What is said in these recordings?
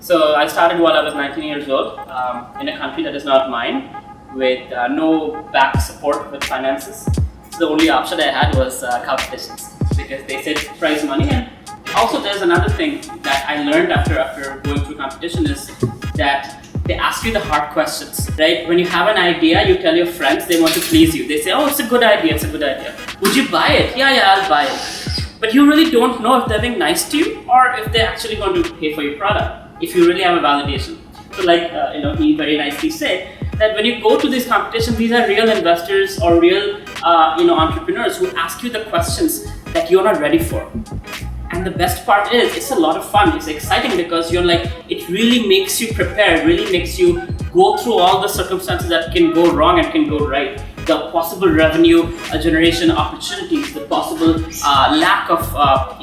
So I started while I was 19 years old in a country that is not mine, with no back support with finances. So the only option I had was competitions, because they said prize money. And also there's another thing that I learned after going through competition is that they ask you the hard questions, right? When you have an idea, you tell your friends, they want to please you. They say, oh, it's a good idea, it's a good idea. Would you buy it? Yeah, I'll buy it. But you really don't know if they're being nice to you or if they're actually going to pay for your product, if you really have a validation. So like, he very nicely said that when you go to these competitions, these are real investors or real, entrepreneurs who ask you the questions that you're not ready for. And the best part is, it's a lot of fun. It's exciting because you're like, it really makes you prepare, really makes you go through all the circumstances that can go wrong and can go right. The possible revenue generation opportunities, the possible lack of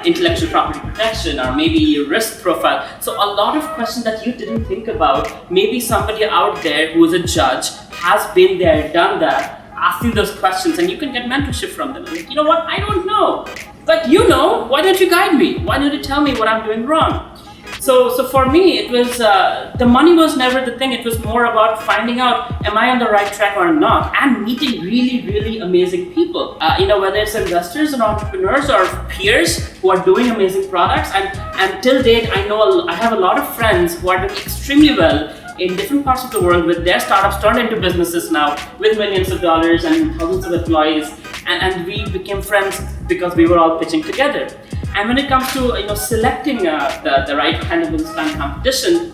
intellectual property protection, or maybe risk profile. So a lot of questions that you didn't think about. Maybe somebody out there who is a judge has been there, done that, asked you those questions, and you can get mentorship from them. Like, you know what, I don't know, but you know, why don't you guide me? Why don't you tell me what I'm doing wrong? So for me, it was, the money was never the thing. It was more about finding out, am I on the right track or not? And meeting really, really amazing people. Whether it's investors and entrepreneurs or peers who are doing amazing products. And till date, I have a lot of friends who are doing extremely well in different parts of the world with their startups turned into businesses now with millions of dollars and thousands of employees. And we became friends because we were all pitching together. And when it comes to selecting the right kind of business plan competition,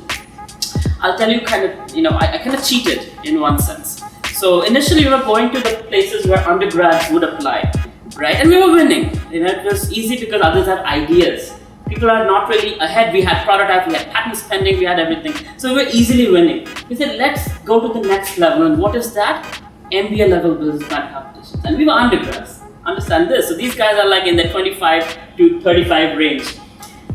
I'll tell you I kind of cheated in one sense. So initially we were going to the places where undergrads would apply, right? And we were winning. It was easy because others had ideas. People are not really ahead. We had prototypes, we had patents pending, we had everything. So we were easily winning. We said, let's go to the next level. And what is that? MBA level business plan competitions. And we were undergrads. Understand this. So these guys are like in the 25 to 35 range.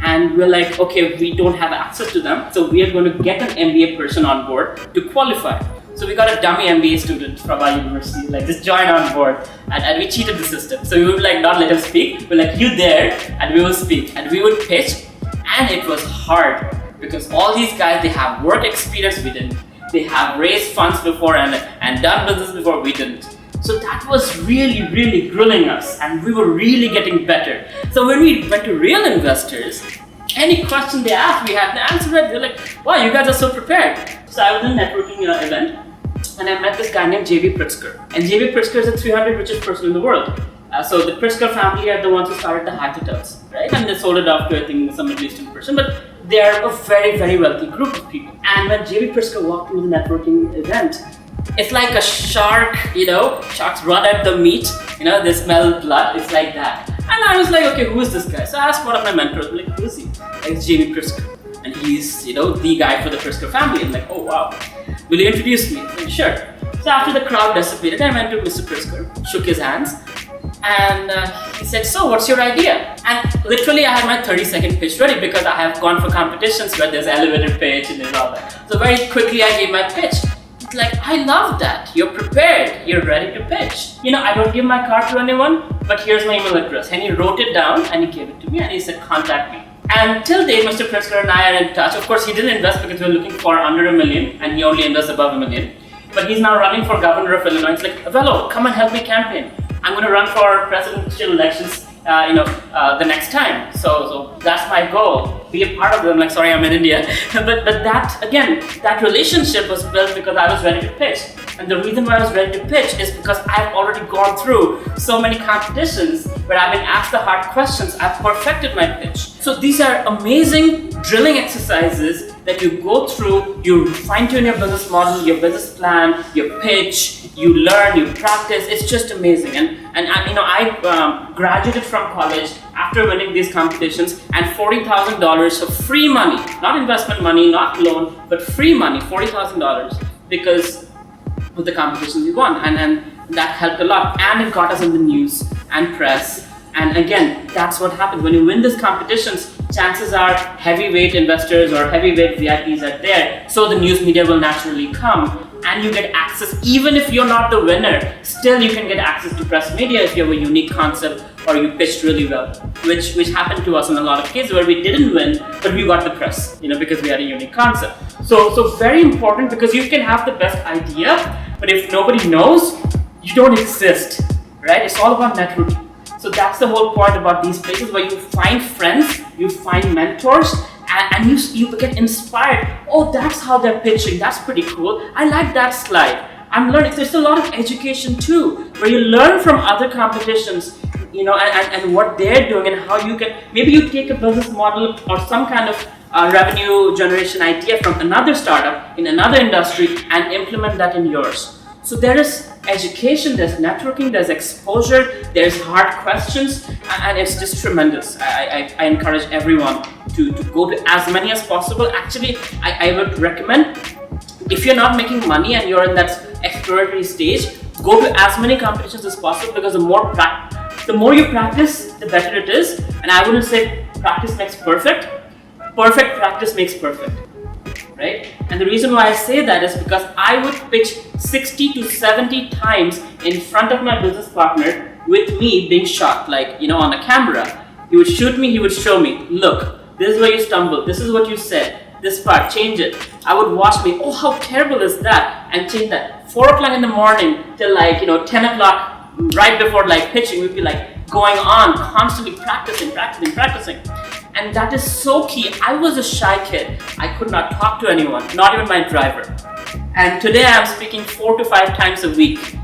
And we're like, okay, we don't have access to them. So we are going to get an MBA person on board to qualify. So we got a dummy MBA student from our university, like just join on board. And we cheated the system. So we would like not let him speak. We're like, you there, and we will speak. And we would pitch. And it was hard because all these guys, they have work experience, we didn't. They have raised funds before and done business before, we didn't. So that was really, really grilling us, and we were really getting better. So when we went to real investors, any question they asked, we had the answer right. They're like, wow, you guys are so prepared. So I was in a networking event, and I met this guy named J.B. Pritzker. And J.B. Pritzker is the 300th richest person in the world. So the Pritzker family are the ones who started the hotels, right? And they sold it off to, I think, some Middle Eastern person. But they are a very, very wealthy group of people. And when J.B. Pritzker walked into the networking event, it's like a shark, sharks run at the meat, they smell blood, it's like that. And I was like, okay, who is this guy? So I asked one of my mentors, like, who is he? It's J.B. Pritzker. And he's, the guy for the Pritzker family. I'm like, oh wow, will you introduce me? I'm like, sure. So after the crowd dissipated, I went to Mr. Pritzker, shook his hands, and he said, so what's your idea? And literally I had my 30-second pitch ready because I have gone for competitions where there's elevator pitch and there's all that. So very quickly I gave my pitch. Like, I love that. You're prepared. You're ready to pitch. I don't give my card to anyone, but here's my email address. And he wrote it down and he gave it to me and he said, contact me. And till date, Mr. Pritzker and I are in touch. Of course, he didn't invest because we were looking for under $1 million and he only invests above $1 million. But he's now running for governor of Illinois. It's like, Avelo, come and help me campaign. I'm going to run for presidential elections the next time. So that's my goal. Be a part of them. Like, sorry, I'm in India. but that relationship was built because I was ready to pitch. And the reason why I was ready to pitch is because I've already gone through so many competitions where I've been asked the hard questions. I've perfected my pitch. So these are amazing drilling exercises that you go through. You fine-tune your business model, your business plan, your pitch. You learn, you practice. It's just amazing. And I graduated from college after winning these competitions, and $40,000 of free money, not investment money, not loan, but free money, $40,000 because of the competitions we won. And that helped a lot. And it got us in the news and press. And again, that's what happens. When you win these competitions, chances are heavyweight investors or heavyweight VIPs are there. So the news media will naturally come. And you get access, even if you're not the winner, still you can get access to press media if you have a unique concept or you pitched really well, which happened to us in a lot of cases where we didn't win, but we got the press, because we had a unique concept. So very important, because you can have the best idea, but if nobody knows, you don't exist, right? It's all about networking. So that's the whole point about these places where you find friends, you find mentors, and you get inspired. Oh, that's how they're pitching. That's pretty cool. I like that slide. I'm learning. There's a lot of education too, where you learn from other competitions, and what they're doing and how you can, maybe you take a business model or some kind of revenue generation idea from another startup in another industry and implement that in yours. So there is education, there's networking, there's exposure, there's hard questions, and it's just tremendous. I encourage everyone to go to as many as possible. Actually, I would recommend, if you're not making money and you're in that exploratory stage, go to as many competitions as possible, because the more you practice, the better it is. And I wouldn't say practice makes perfect. Perfect practice makes perfect. Right? And the reason why I say that is because I would pitch 60 to 70 times in front of my business partner with me being shot, on a camera. He would shoot me, he would show me, look, this is where you stumbled, this is what you said, this part, change it. I would watch me, oh, how terrible is that? And change that. 4 o'clock in the morning till 10 o'clock, right before pitching, we'd be going on, constantly practicing. And that is so key. I was a shy kid. I could not talk to anyone, not even my driver. And today I'm speaking 4 to 5 times a week.